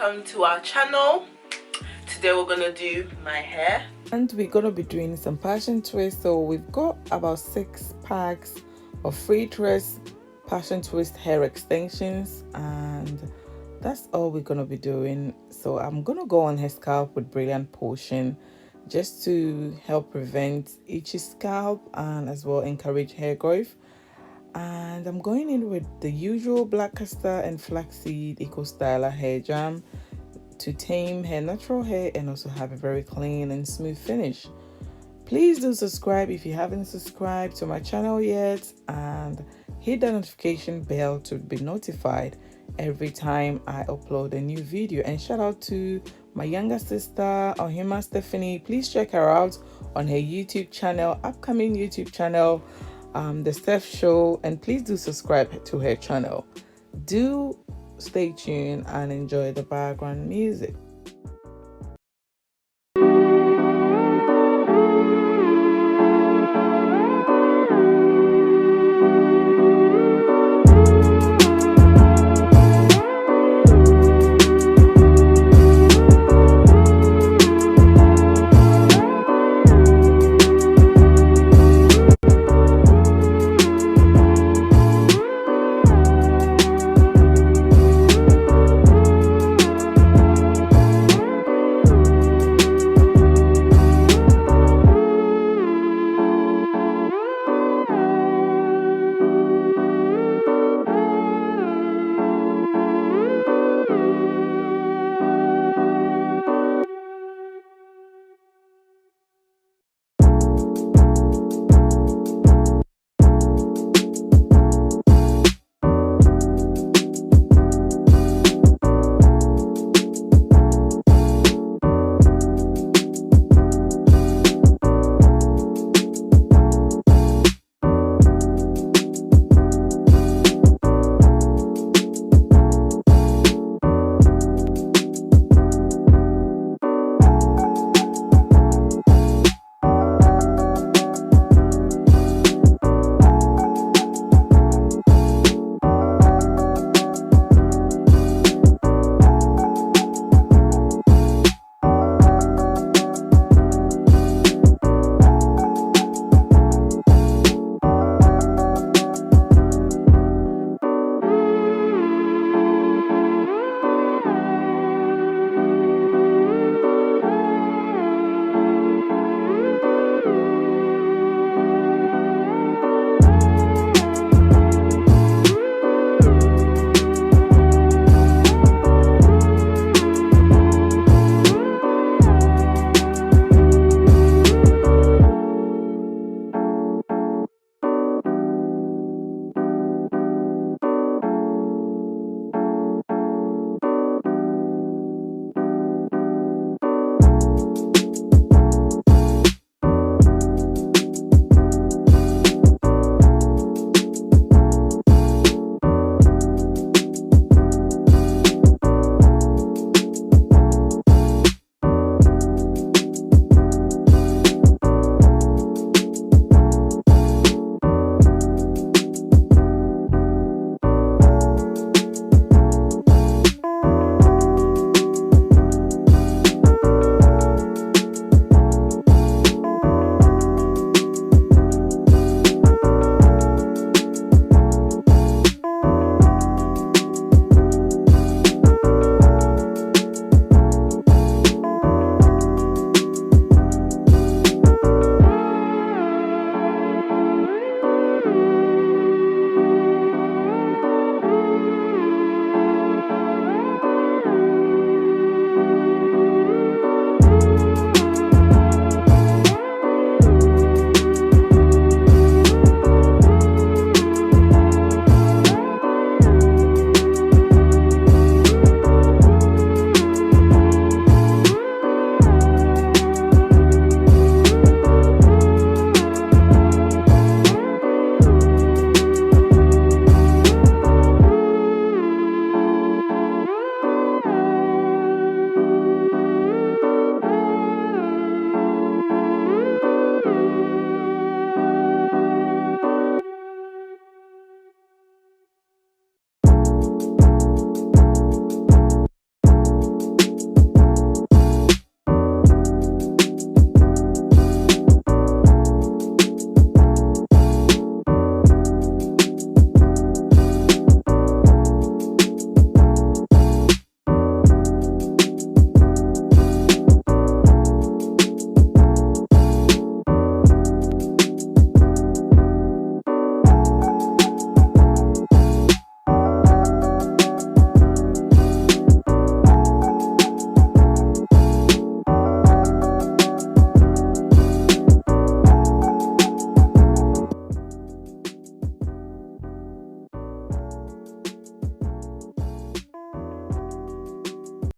welcome to our channel. Today we're gonna do my hair and we're gonna be doing some passion twist. So we've got about 6 packs of Freetress passion twist hair extensions, and that's all we're gonna be doing. So I'm gonna go on her scalp with Brilliant Potion just to help prevent itchy scalp and as well encourage hair growth. And I'm going in with the usual black castor and flaxseed eco styler hair jam to tame her natural hair and also have a very clean and smooth finish. Please do subscribe if you haven't subscribed to my channel yet, and hit the notification bell to be notified every time I upload a new video. And shout out to my younger sister Bohemian Stephanie. Please check her out on her YouTube channel, upcoming YouTube channel, The Steph Show, and please do subscribe to her channel. Do stay tuned and enjoy the background music.